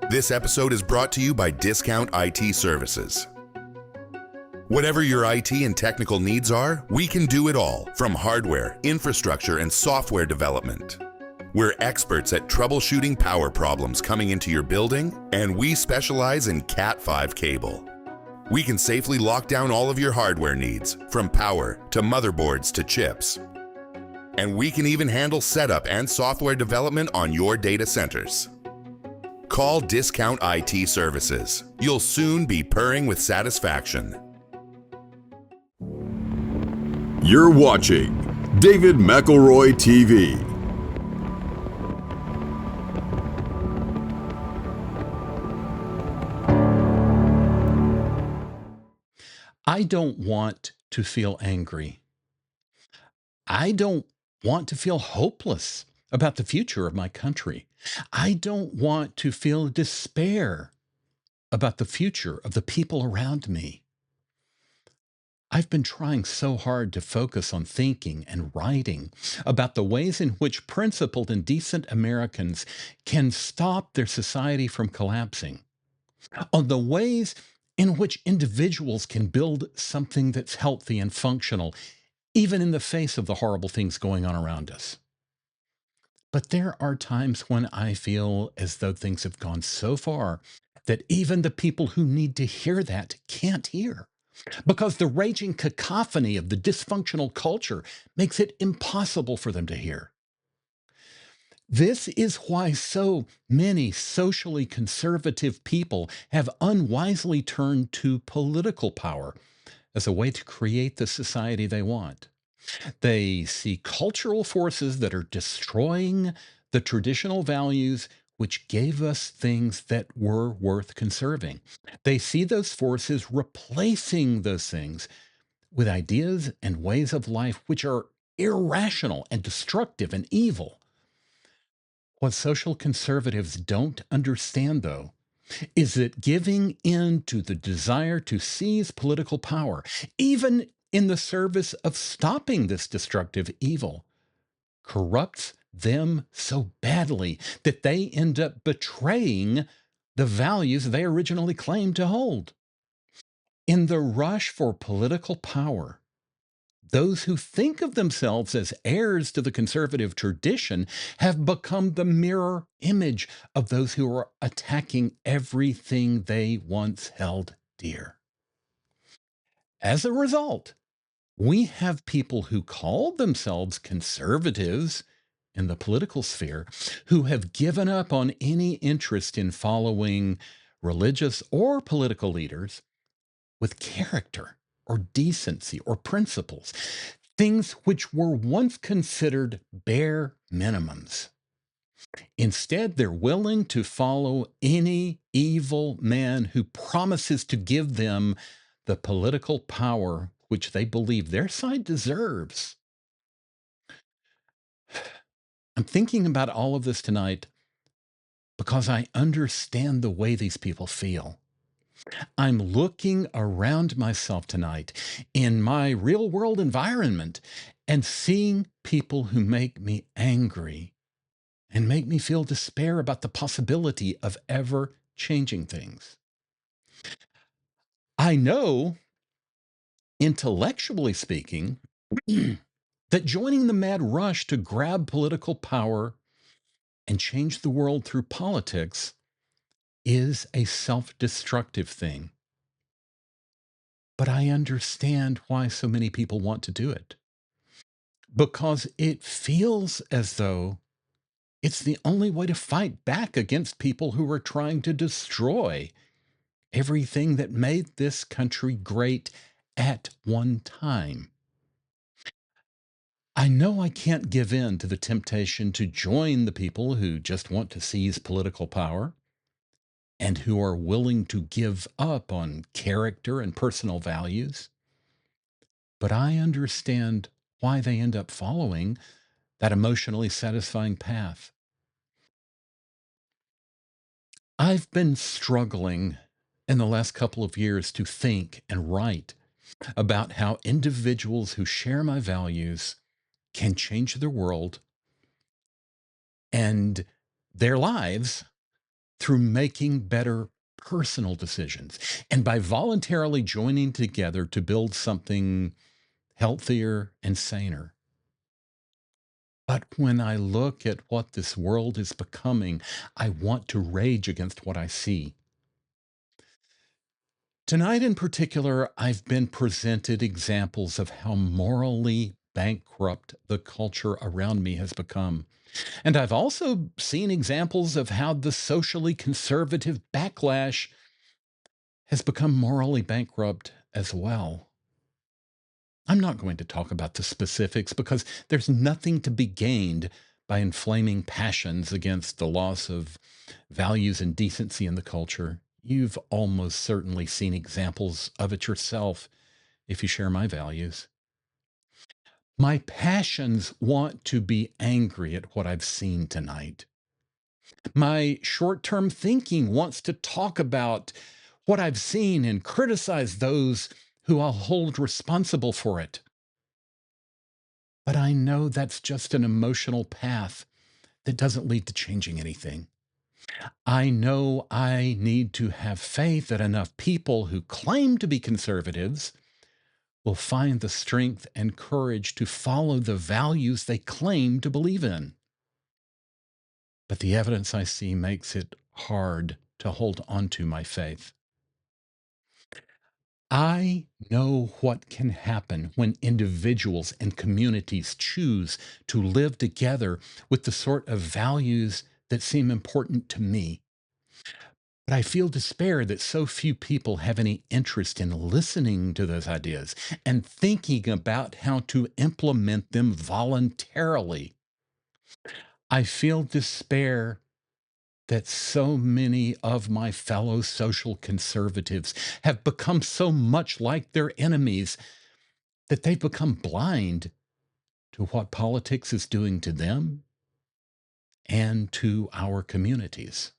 This episode is brought to you by Discount IT Services. Whatever your IT and technical needs are, we can do it all, from hardware, infrastructure, and software development. We're experts at troubleshooting power problems coming into your building, and we specialize in Cat5 cable. We can safely lock down all of your hardware needs, from power to motherboards to chips. And we can even handle setup and software development on your data centers. Call Discount IT Services. You'll soon be purring with satisfaction. You're watching David McElroy TV. I don't want to feel angry. I don't want to feel hopeless about the future of my country. I don't want to feel despair about the future of the people around me. I've been trying so hard to focus on thinking and writing about the ways in which principled and decent Americans can stop their society from collapsing, on the ways in which individuals can build something that's healthy and functional, even in the face of the horrible things going on around us. But there are times when I feel as though things have gone so far that even the people who need to hear that can't hear, because the raging cacophony of the dysfunctional culture makes it impossible for them to hear. This is why so many socially conservative people have unwisely turned to political power as a way to create the society they want. They see cultural forces that are destroying the traditional values which gave us things that were worth conserving. They see those forces replacing those things with ideas and ways of life which are irrational and destructive and evil. What social conservatives don't understand, though, is that giving in to the desire to seize political power, even in the service of stopping this destructive evil, corrupts them so badly that they end up betraying the values they originally claimed to hold. In the rush for political power, those who think of themselves as heirs to the conservative tradition have become the mirror image of those who are attacking everything they once held dear. As a result, we have people who call themselves conservatives in the political sphere who have given up on any interest in following religious or political leaders with character or decency or principles, things which were once considered bare minimums. Instead, they're willing to follow any evil man who promises to give them the political power which they believe their side deserves. I'm thinking about all of this tonight because I understand the way these people feel. I'm looking around myself tonight in my real world environment and seeing people who make me angry and make me feel despair about the possibility of ever changing things. I know, intellectually speaking, that joining the mad rush to grab political power and change the world through politics is a self-destructive thing. But I understand why so many people want to do it. Because it feels as though it's the only way to fight back against people who are trying to destroy everything that made this country great at one time. I know I can't give in to the temptation to join the people who just want to seize political power and who are willing to give up on character and personal values. But I understand why they end up following that emotionally satisfying path. I've been struggling in the last couple of years to think and write about how individuals who share my values can change the world and their lives through making better personal decisions and by voluntarily joining together to build something healthier and saner. But when I look at what this world is becoming, I want to rage against what I see. Tonight, in particular, I've been presented examples of how morally bankrupt the culture around me has become. And I've also seen examples of how the socially conservative backlash has become morally bankrupt as well. I'm not going to talk about the specifics because there's nothing to be gained by inflaming passions against the loss of values and decency in the culture. You've almost certainly seen examples of it yourself if you share my values. My passions want to be angry at what I've seen tonight. My short term thinking wants to talk about what I've seen and criticize those who I'll hold responsible for it. But I know that's just an emotional path that doesn't lead to changing anything. I know I need to have faith that enough people who claim to be conservatives will find the strength and courage to follow the values they claim to believe in. But the evidence I see makes it hard to hold onto my faith. I know what can happen when individuals and communities choose to live together with the sort of values that seem important to me. But I feel despair that so few people have any interest in listening to those ideas and thinking about how to implement them voluntarily. I feel despair that so many of my fellow social conservatives have become so much like their enemies that they've become blind to what politics is doing to them and to our communities.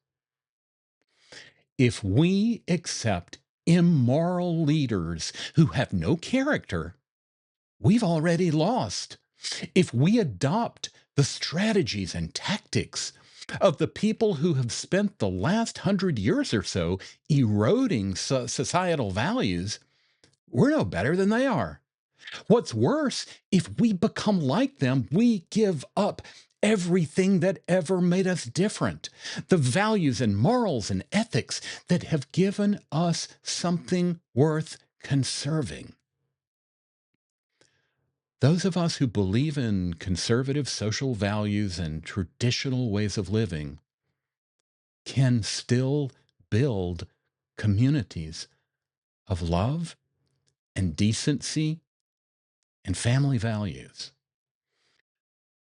If we accept immoral leaders who have no character, we've already lost. If we adopt the strategies and tactics of the people who have spent the last 100 years or so eroding societal values, we're no better than they are. What's worse, if we become like them, we give up everything that ever made us different, the values and morals and ethics that have given us something worth conserving. Those of us who believe in conservative social values and traditional ways of living can still build communities of love and decency and family values.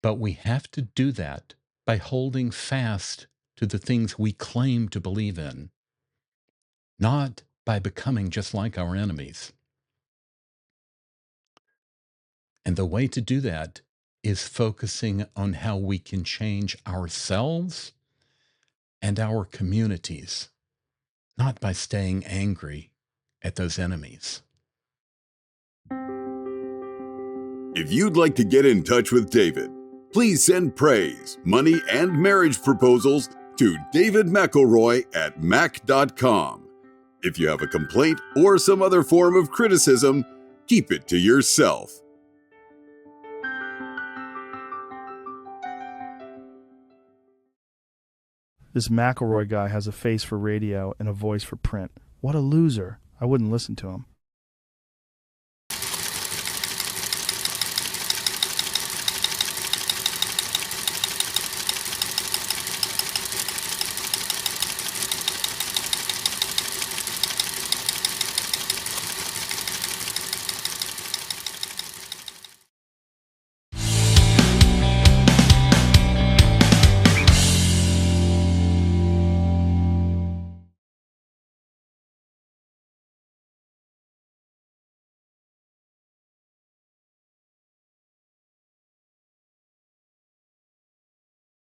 But we have to do that by holding fast to the things we claim to believe in, not by becoming just like our enemies. And the way to do that is focusing on how we can change ourselves and our communities, not by staying angry at those enemies. If you'd like to get in touch with David, please send praise, money, and marriage proposals to David McElroy at mac.com. If you have a complaint or some other form of criticism, keep it to yourself. This McElroy guy has a face for radio and a voice for print. What a loser. I wouldn't listen to him.